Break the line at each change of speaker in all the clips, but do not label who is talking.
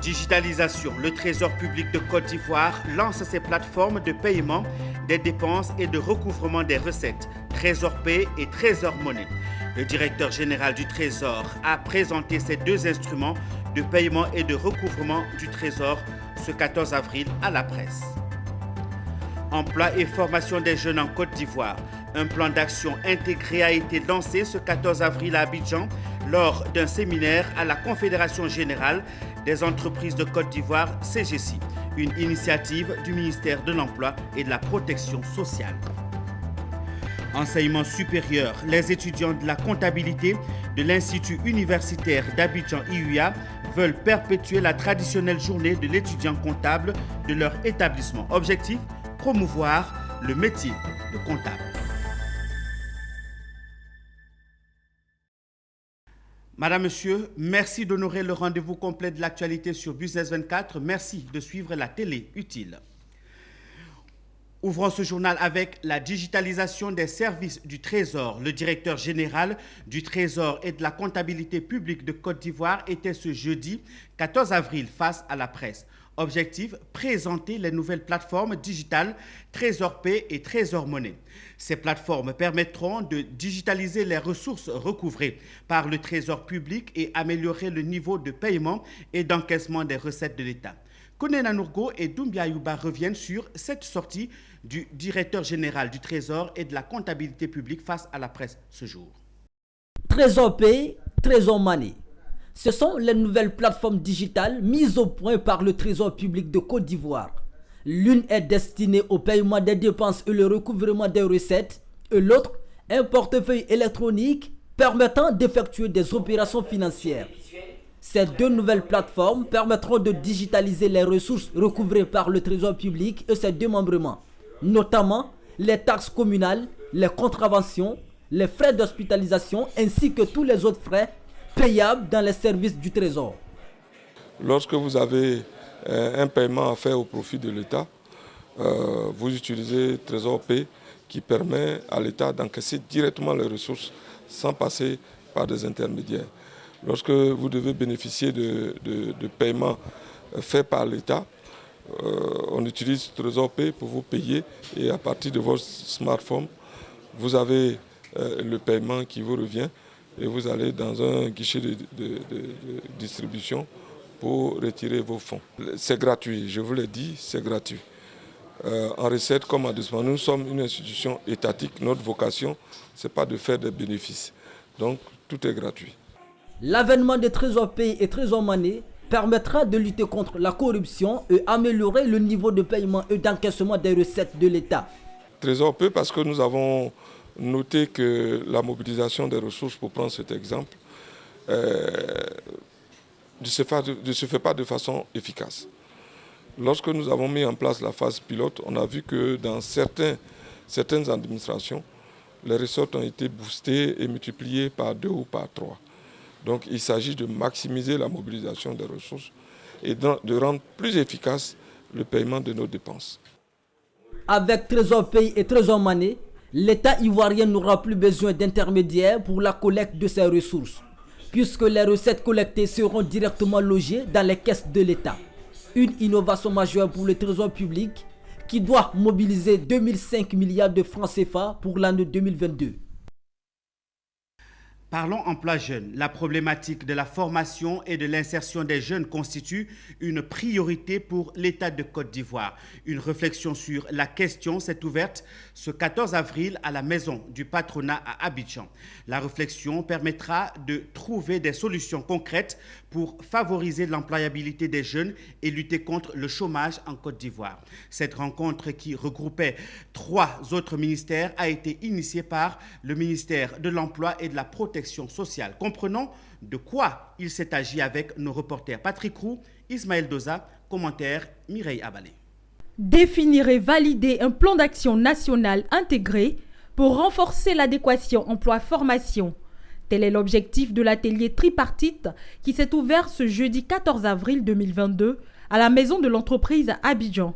Digitalisation. Le Trésor public de Côte d'Ivoire lance ses plateformes de paiement des dépenses et de recouvrement des recettes, Trésor Pay et Trésor Monnaie. Le directeur général du Trésor a présenté ces deux instruments de paiement et de recouvrement du Trésor ce 14 avril à la presse. Emploi et formation des jeunes en Côte d'Ivoire. Un plan d'action intégré a été lancé ce 14 avril à Abidjan lors d'un séminaire à la Confédération générale des entreprises de Côte d'Ivoire, CGC, une initiative du ministère de l'Emploi et de la Protection sociale. Enseignement supérieur, les étudiants de la comptabilité de l'Institut universitaire d'Abidjan IUA veulent perpétuer la traditionnelle journée de l'étudiant comptable de leur établissement. Objectif, promouvoir le métier de comptable. Madame, Monsieur, merci d'honorer le rendez-vous complet de l'actualité sur Business 24. Merci de suivre la télé utile. Ouvrons ce journal avec la digitalisation des services du Trésor. Le directeur général du Trésor et de la comptabilité publique de Côte d'Ivoire était ce jeudi 14 avril face à la presse. Objectif, présenter les nouvelles plateformes digitales Trésor Pay et Trésor Monnaie. Ces plateformes permettront de digitaliser les ressources recouvrées par le Trésor public et améliorer le niveau de paiement et d'encaissement des recettes de l'État. Konena Nourgo et Doumbia Yuba reviennent sur cette sortie du directeur général du Trésor et de la comptabilité publique face à la presse ce jour.
Trésor Pay, Trésor Monnaie. Ce sont les nouvelles plateformes digitales mises au point par le Trésor public de Côte d'Ivoire. L'une est destinée au paiement des dépenses et le recouvrement des recettes, et l'autre, un portefeuille électronique permettant d'effectuer des opérations financières. Ces deux nouvelles plateformes permettront de digitaliser les ressources recouvrées par le Trésor public et ses démembrements, notamment les taxes communales, les contraventions, les frais d'hospitalisation ainsi que tous les autres frais payables dans les services du Trésor.
Lorsque vous avez un paiement à faire au profit de l'État, vous utilisez Trésor Pay qui permet à l'État d'encaisser directement les ressources sans passer par des intermédiaires. Lorsque vous devez bénéficier de paiements faits par l'État, on utilise Trésor Pay pour vous payer et à partir de votre smartphone, vous avez le paiement qui vous revient et vous allez dans un guichet de distribution pour retirer vos fonds. C'est gratuit, je vous l'ai dit, c'est gratuit. En recette comme en dépenses, nous sommes une institution étatique, notre vocation, ce n'est pas de faire des bénéfices. Donc tout est gratuit.
L'avènement de Trésor Pay et Trésor Monnaie permettra de lutter contre la corruption et améliorer le niveau de paiement et d'encaissement des recettes de l'État.
Trésor Pay parce que nous avons noté que la mobilisation des ressources, pour prendre cet exemple, ne se fait pas de façon efficace. Lorsque nous avons mis en place la phase pilote, on a vu que dans certaines administrations, les recettes ont été boostées et multipliées par 2 ou par 3. Donc il s'agit de maximiser la mobilisation des ressources et de rendre plus efficace le paiement de nos dépenses.
Avec Trésor Pay et Trésor Monnaie, l'État ivoirien n'aura plus besoin d'intermédiaires pour la collecte de ses ressources, puisque les recettes collectées seront directement logées dans les caisses de l'État. Une innovation majeure pour le Trésor public qui doit mobiliser 2005 milliards de francs CFA pour l'année 2022.
Parlons emploi jeune. La problématique de la formation et de l'insertion des jeunes constitue une priorité pour l'État de Côte d'Ivoire. Une réflexion sur la question s'est ouverte ce 14 avril à la maison du patronat à Abidjan. La réflexion permettra de trouver des solutions concrètes pour favoriser l'employabilité des jeunes et lutter contre le chômage en Côte d'Ivoire. Cette rencontre qui regroupait 3 autres ministères a été initiée par le ministère de l'Emploi et de la Protection sociale. Comprenons de quoi il s'est agi avec nos reporters Patrick Roux, Ismaël Doza, commentaire Mireille Abalé.
Définir et valider un plan d'action national intégré pour renforcer l'adéquation emploi-formation. Tel est l'objectif de l'atelier tripartite qui s'est ouvert ce jeudi 14 avril 2022 à la maison de l'entreprise à Abidjan.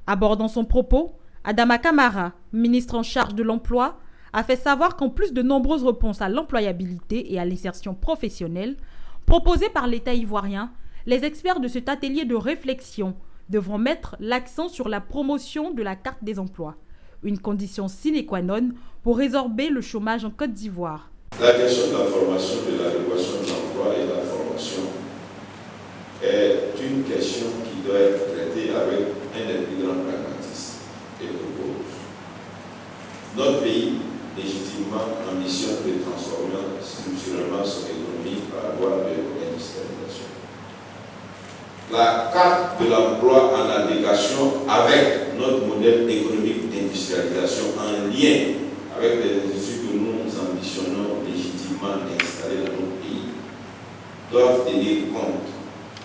Abordant son propos, Adama Kamara, ministre en charge de l'emploi, a fait savoir qu'en plus de nombreuses réponses à l'employabilité et à l'insertion professionnelle proposées par l'État ivoirien, les experts de cet atelier de réflexion devront mettre l'accent sur la promotion de la carte des emplois, une condition sine qua non pour résorber le chômage en Côte d'Ivoire.
La question de la formation, de l'adéquation de l'emploi et de la formation est une question qui doit être traitée avec un des plus grands pragmatisme et de cause. Notre pays, légitimement ambitionne de transformer structurellement son économie par voie de l'industrialisation. La carte de l'emploi en adéquation avec notre modèle économique d'industrialisation en lien avec les industries que nous ambitionnons légitimement d'installer dans notre pays doivent tenir compte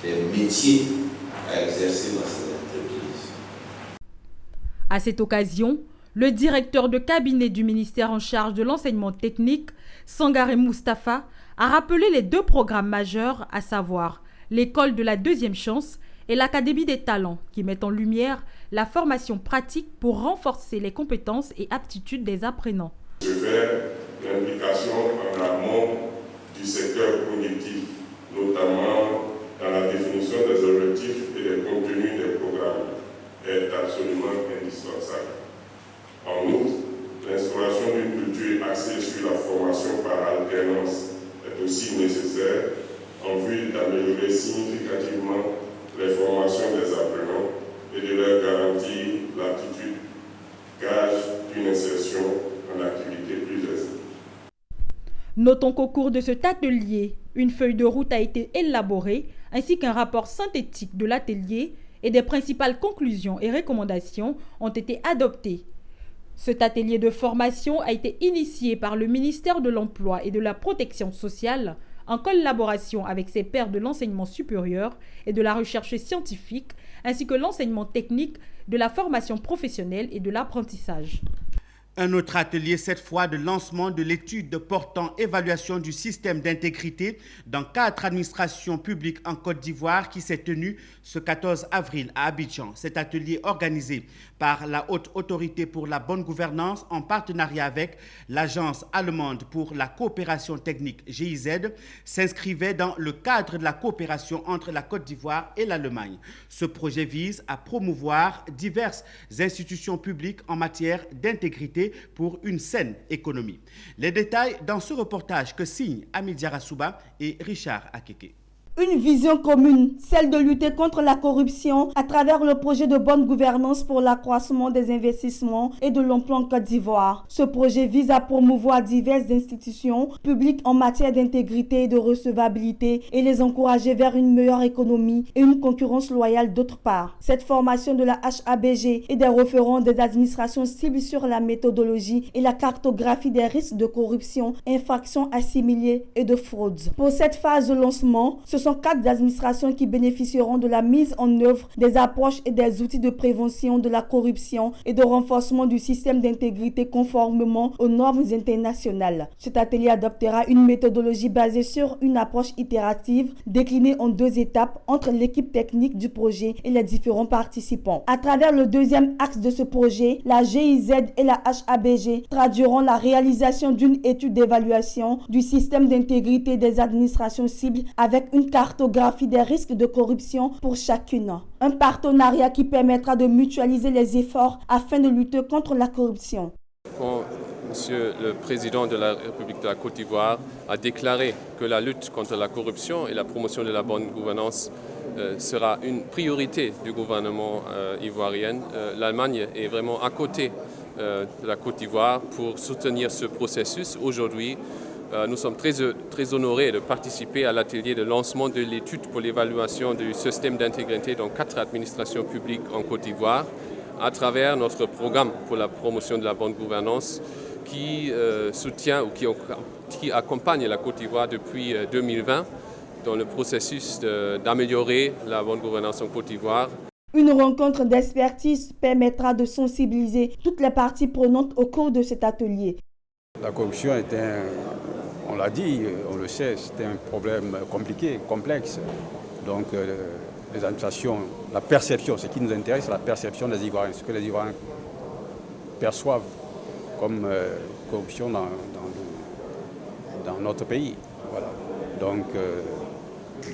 des métiers à exercer dans ces entreprises.
À cette occasion, le directeur de cabinet du ministère en charge de l'enseignement technique, Sangaré Moustapha, a rappelé les 2 programmes majeurs, à savoir l'école de la deuxième chance et l'Académie des talents, qui mettent en lumière la formation pratique pour renforcer les compétences et aptitudes des apprenants.
Je fais l'implication en amont du secteur productif, notamment dans la définition des objectifs et des contenus des programmes, est absolument indispensable. En outre, l'instauration d'une culture axée sur la formation par alternance est aussi nécessaire en vue d'améliorer significativement les formations des apprenants et de leur garantir l'aptitude, gage d'une insertion en activité plus aisée.
Notons qu'au cours de cet atelier, une feuille de route a été élaborée ainsi qu'un rapport synthétique de l'atelier et des principales conclusions et recommandations ont été adoptées. Cet atelier de formation a été initié par le ministère de l'Emploi et de la Protection sociale en collaboration avec ses pairs de l'enseignement supérieur et de la recherche scientifique, ainsi que l'enseignement technique, de la formation professionnelle et de l'apprentissage.
Un autre atelier, cette fois de lancement de l'étude portant évaluation du système d'intégrité dans 4 administrations publiques en Côte d'Ivoire qui s'est tenu ce 14 avril à Abidjan. Cet atelier organisé par la Haute Autorité pour la bonne gouvernance en partenariat avec l'Agence allemande pour la coopération technique GIZ s'inscrivait dans le cadre de la coopération entre la Côte d'Ivoire et l'Allemagne. Ce projet vise à promouvoir diverses institutions publiques en matière d'intégrité pour une saine économie. Les détails dans ce reportage que signent Amidia Souba et Richard Akeke.
Une vision commune, celle de lutter contre la corruption à travers le projet de bonne gouvernance pour l'accroissement des investissements et de l'emploi en Côte d'Ivoire. Ce projet vise à promouvoir diverses institutions publiques en matière d'intégrité et de recevabilité et les encourager vers une meilleure économie et une concurrence loyale d'autre part. Cette formation de la HABG et des référents des administrations cible sur la méthodologie et la cartographie des risques de corruption, infractions assimilées et de fraudes. Pour cette phase de lancement, ce sont 4 administrations qui bénéficieront de la mise en œuvre des approches et des outils de prévention de la corruption et de renforcement du système d'intégrité conformément aux normes internationales. Cet atelier adoptera une méthodologie basée sur une approche itérative déclinée en 2 étapes entre l'équipe technique du projet et les différents participants. À travers le deuxième axe de ce projet, la GIZ et la HABG traduiront la réalisation d'une étude d'évaluation du système d'intégrité des administrations cibles avec une cartographie des risques de corruption pour chacune. Un partenariat qui permettra de mutualiser les efforts afin de lutter contre la corruption.
Quand Monsieur le Président de la République de la Côte d'Ivoire a déclaré que la lutte contre la corruption et la promotion de la bonne gouvernance sera une priorité du gouvernement ivoirien, l'Allemagne est vraiment à côté de la Côte d'Ivoire pour soutenir ce processus. Aujourd'hui, nous sommes très honorés de participer à l'atelier de lancement de l'étude pour l'évaluation du système d'intégrité dans 4 administrations publiques en Côte d'Ivoire à travers notre programme pour la promotion de la bonne gouvernance qui soutient ou qui accompagne la Côte d'Ivoire depuis 2020 dans le processus d'améliorer la bonne gouvernance en Côte d'Ivoire.
Une rencontre d'expertise permettra de sensibiliser toutes les parties prenantes au cours de cet atelier.
La corruption est on l'a dit, on le sait, c'est un problème compliqué, complexe. Donc les administrations, la perception, ce qui nous intéresse, c'est la perception des Ivoiriens, ce que les Ivoiriens perçoivent comme corruption dans notre pays. Voilà. Donc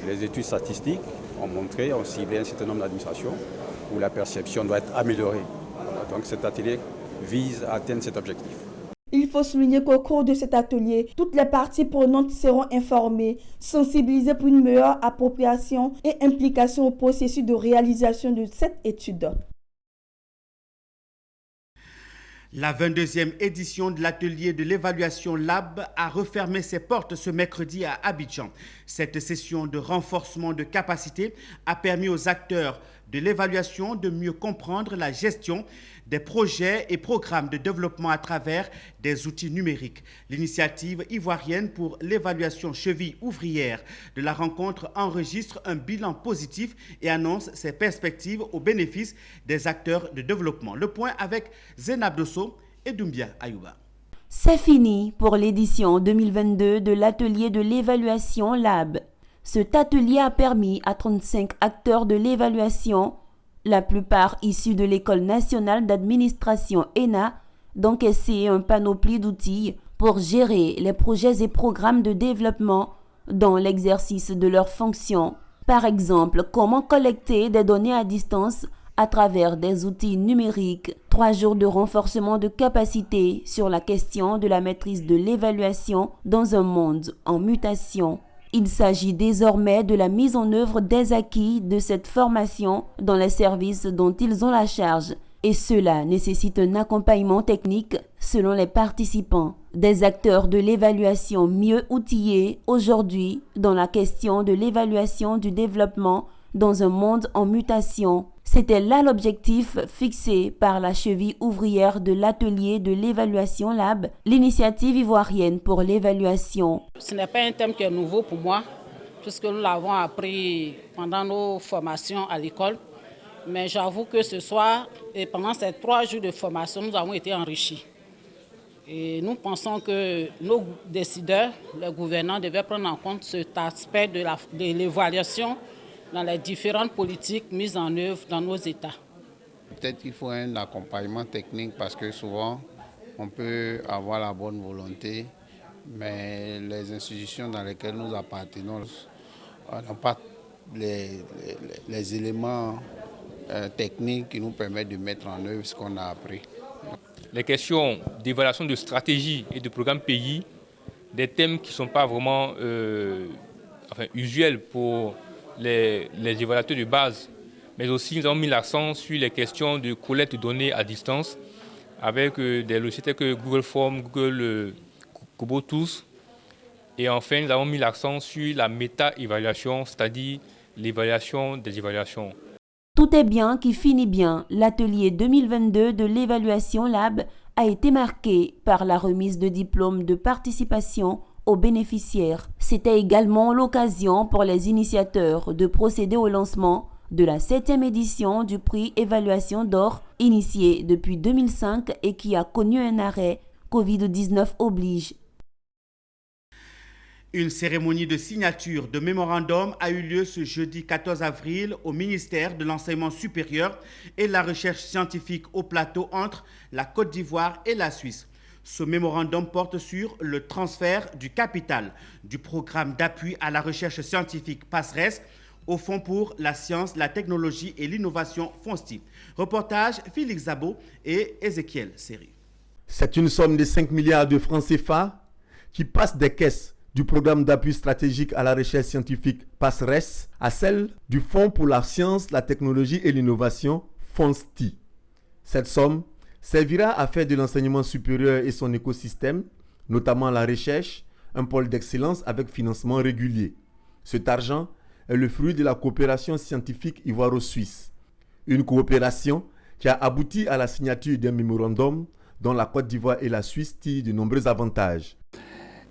les études statistiques ont montré, ont ciblé un certain nombre d'administrations où la perception doit être améliorée. Voilà, donc cet atelier vise à atteindre cet objectif.
Il faut souligner qu'au cours de cet atelier, toutes les parties prenantes seront informées, sensibilisées pour une meilleure appropriation et implication au processus de réalisation de cette étude.
La 22e édition de l'atelier de l'évaluation Lab a refermé ses portes ce mercredi à Abidjan. Cette session de renforcement de capacité a permis aux acteurs de l'évaluation de mieux comprendre la gestion des projets et programmes de développement à travers des outils numériques. L'initiative ivoirienne pour l'évaluation cheville ouvrière de la rencontre enregistre un bilan positif et annonce ses perspectives au bénéfice des acteurs de développement. Le point avec Zénab Dosso et Doumbia Ayouba.
C'est fini pour l'édition 2022 de l'atelier de l'évaluation Lab. Cet atelier a permis à 35 acteurs de l'évaluation, la plupart issus de l'École nationale d'administration ENA, d'encaisser un panoplie d'outils pour gérer les projets et programmes de développement dans l'exercice de leurs fonctions. Par exemple, comment collecter des données à distance à travers des outils numériques. 3 jours de renforcement de capacité sur la question de la maîtrise de l'évaluation dans un monde en mutation. Il s'agit désormais de la mise en œuvre des acquis de cette formation dans les services dont ils ont la charge. Et cela nécessite un accompagnement technique selon les participants. Des acteurs de l'évaluation mieux outillés aujourd'hui dans la question de l'évaluation du développement dans un monde en mutation. C'était là l'objectif fixé par la cheville ouvrière de l'atelier de l'évaluation Lab, l'initiative ivoirienne pour l'évaluation.
Ce n'est pas un thème qui est nouveau pour moi, puisque nous l'avons appris pendant nos formations à l'école. Mais j'avoue que ce soir, et pendant ces 3 jours de formation, nous avons été enrichis. Et nous pensons que nos décideurs, les gouvernants, devaient prendre en compte cet aspect de l'évaluation dans les différentes politiques mises en œuvre dans nos États.
Peut-être qu'il faut un accompagnement technique parce que souvent, on peut avoir la bonne volonté, mais les institutions dans lesquelles nous appartenons n'ont pas les éléments techniques qui nous permettent de mettre en œuvre ce qu'on a appris.
Les questions d'évaluation de stratégie et de programme pays, des thèmes qui ne sont pas vraiment usuels pour les évaluateurs de base, mais aussi nous avons mis l'accent sur les questions de collecte de données à distance avec des logiciels tels que Google Forms, Google Kobo Tools. Et enfin, nous avons mis l'accent sur la méta-évaluation, c'est-à-dire l'évaluation des évaluations.
Tout est bien qui finit bien. L'atelier 2022 de l'évaluation Lab a été marqué par la remise de diplômes de participation aux bénéficiaires. C'était également l'occasion pour les initiateurs de procéder au lancement de la 7e édition du prix Évaluation d'Or, initié depuis 2005 et qui a connu un arrêt. Covid-19 oblige.
Une cérémonie de signature de mémorandum a eu lieu ce jeudi 14 avril au ministère de l'Enseignement supérieur et de la Recherche scientifique au plateau entre la Côte d'Ivoire et la Suisse. Ce mémorandum porte sur le transfert du capital du programme d'appui à la recherche scientifique PASRES au Fonds pour la science, la technologie et l'innovation FONSTI. Reportage Félix Zabo et Ézéchiel Seri.
C'est une somme de 5 milliards de francs CFA qui passe des caisses du programme d'appui stratégique à la recherche scientifique PASRES à celle du Fonds pour la science, la technologie et l'innovation FONSTI. Cette somme servira à faire de l'enseignement supérieur et son écosystème, notamment la recherche, un pôle d'excellence avec financement régulier. Cet argent est le fruit de la coopération scientifique ivoiro-suisse. Une coopération qui a abouti à la signature d'un mémorandum dont la Côte d'Ivoire et la Suisse tirent de nombreux avantages.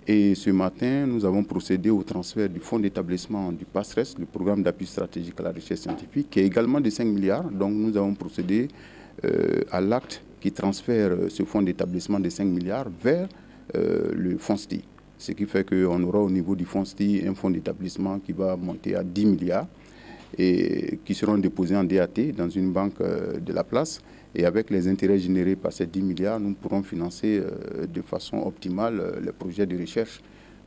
Et ce matin, nous avons procédé au transfert du fonds d'établissement du PASRES, le programme d'appui stratégique à la recherche scientifique, qui est également de 5 milliards. Donc nous avons procédé à l'acte qui transfère ce fonds d'établissement de 5 milliards vers le FONSTI. Ce qui fait qu'on aura au niveau du FONSTI un fonds d'établissement qui va monter à 10 milliards et qui seront déposés en DAT dans une banque de la place. Et avec les intérêts générés par ces 10 milliards, nous pourrons financer de façon optimale les projets de recherche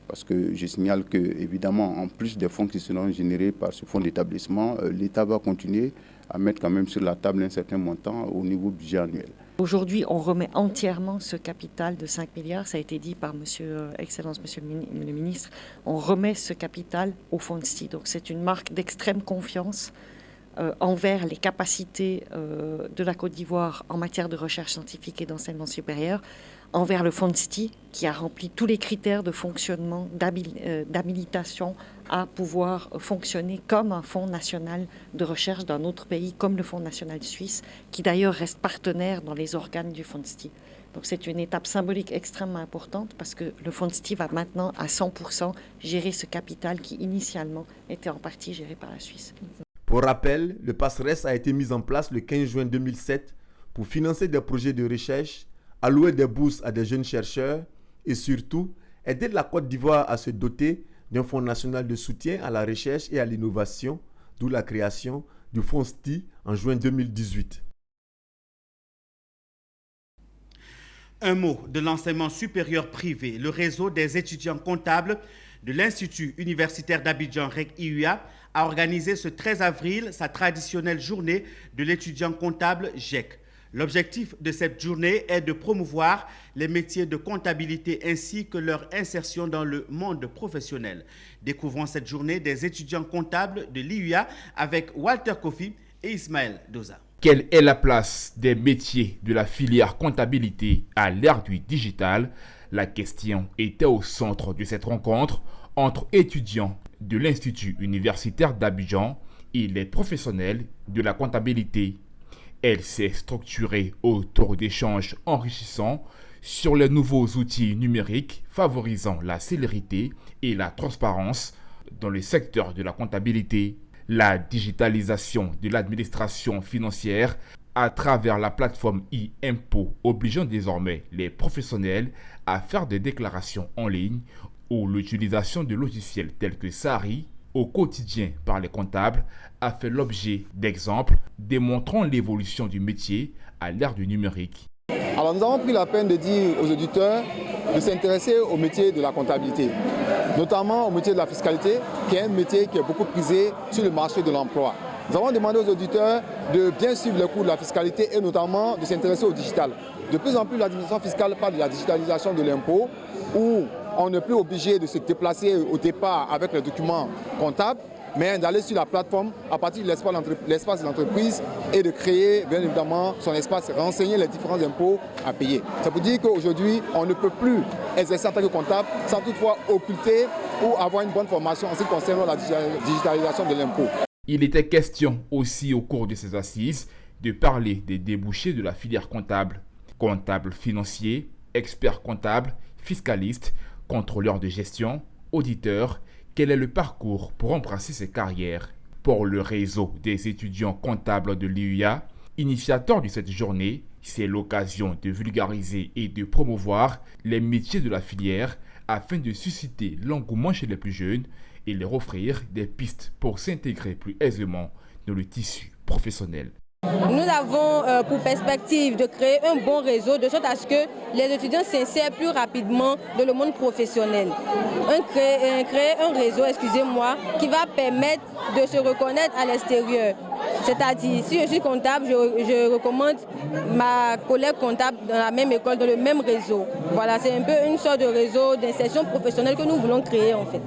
Parce que je signale que, évidemment, en plus des fonds qui seront générés par ce fonds d'établissement, l'État va continuer à mettre quand même sur la table un certain montant au niveau budget annuel.
Aujourd'hui, on remet entièrement ce capital de 5 milliards, ça a été dit par Excellence Monsieur le Ministre, on remet ce capital au FONSTI. Donc c'est une marque d'extrême confiance envers les capacités de la Côte d'Ivoire en matière de recherche scientifique et d'enseignement supérieur, envers le FONSTI qui a rempli tous les critères de fonctionnement, d'habilitation à pouvoir fonctionner comme un fonds national de recherche d'un autre pays, comme le Fonds national suisse, qui d'ailleurs reste partenaire dans les organes du FONSTI. Donc c'est une étape symbolique extrêmement importante parce que le FONSTI va maintenant à 100% gérer ce capital qui initialement était en partie géré par la Suisse.
Pour rappel, le PASRES a été mis en place le 15 juin 2007 pour financer des projets de recherche, allouer des bourses à des jeunes chercheurs et surtout aider la Côte d'Ivoire à se doter d'un fonds national de soutien à la recherche et à l'innovation, d'où la création du FONSTI en juin 2018.
Un mot de l'enseignement supérieur privé. Le réseau des étudiants comptables de l'Institut universitaire d'Abidjan, REC-IUA, a organisé ce 13 avril sa traditionnelle journée de l'étudiant comptable GEC. L'objectif de cette journée est de promouvoir les métiers de comptabilité ainsi que leur insertion dans le monde professionnel. Découvrons cette journée des étudiants comptables de l'IUA avec Walter Kofi et Ismaël Doza.
Quelle est la place des métiers de la filière comptabilité à l'ère du digital? La question était au centre de cette rencontre entre étudiants de l'Institut universitaire d'Abidjan et les professionnels de la comptabilité. Elle s'est structurée autour d'échanges enrichissants sur les nouveaux outils numériques favorisant la célérité et la transparence dans le secteur de la comptabilité. La digitalisation de l'administration financière à travers la plateforme e-impôt obligeant désormais les professionnels à faire des déclarations en ligne ou l'utilisation de logiciels tels que Sari au quotidien par les comptables a fait l'objet d'exemples démontrant l'évolution du métier à l'ère du numérique.
Alors nous avons pris la peine de dire aux auditeurs de s'intéresser au métier de la comptabilité, notamment au métier de la fiscalité, qui est un métier qui est beaucoup prisé sur le marché de l'emploi. Nous avons demandé aux auditeurs de bien suivre les cours de la fiscalité et notamment de s'intéresser au digital. De plus en plus, l'administration fiscale parle de la digitalisation de l'impôt, où on n'est plus obligé de se déplacer au départ avec les documents comptables, mais d'aller sur la plateforme à partir de l'espace de l'entreprise et de créer bien évidemment son espace, renseigner les différents impôts à payer. Ça veut dire qu'aujourd'hui, on ne peut plus exercer en tant que comptable sans toutefois occulter ou avoir une bonne formation en ce qui concerne la digitalisation de l'impôt.
Il était question aussi au cours de ces assises de parler des débouchés de la filière comptable. Comptable financier, expert comptable, fiscaliste, contrôleur de gestion, auditeur. Quel est le parcours pour embrasser ces carrières? Pour le réseau des étudiants comptables de l'IUA, initiateur de cette journée, c'est l'occasion de vulgariser et de promouvoir les métiers de la filière afin de susciter l'engouement chez les plus jeunes et leur offrir des pistes pour s'intégrer plus aisément dans le tissu professionnel.
Nous avons pour perspective de créer un bon réseau de sorte à ce que les étudiants s'insèrent plus rapidement dans le monde professionnel. Créer un réseau, qui va permettre de se reconnaître à l'extérieur. C'est-à-dire, si je suis comptable, je recommande ma collègue comptable dans la même école, dans le même réseau. Voilà, c'est un peu une sorte de réseau d'insertion professionnelle que nous voulons créer en fait.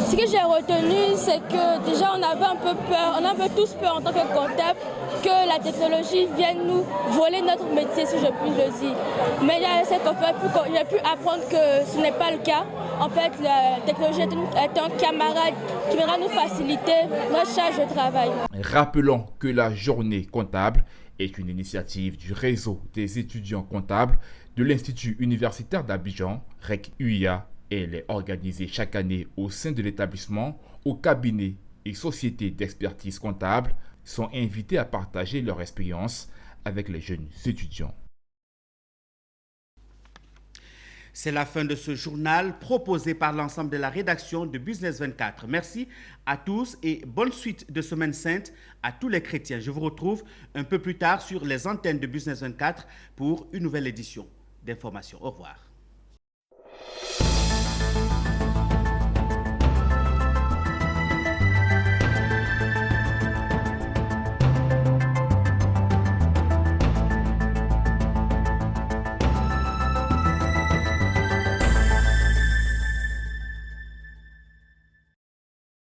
Ce que j'ai retenu, c'est que déjà on avait un peu peur, on avait tous peur en tant que comptable que la technologie vienne nous voler notre métier, si je puis le dire. Mais j'ai pu apprendre que ce n'est pas le cas. En fait, la technologie est un camarade qui viendra nous faciliter notre charge de travail.
Rappelons que la journée comptable est une initiative du réseau des étudiants comptables de l'Institut universitaire d'Abidjan, REC-UIA. Elle est organisée chaque année au sein de l'établissement où cabinets et sociétés d'expertise comptable sont invités à partager leur expérience avec les jeunes étudiants.
C'est la fin de ce journal proposé par l'ensemble de la rédaction de Business 24. Merci à tous et bonne suite de Semaine Sainte à tous les chrétiens. Je vous retrouve un peu plus tard sur les antennes de Business 24 pour une nouvelle édition d'information. Au revoir.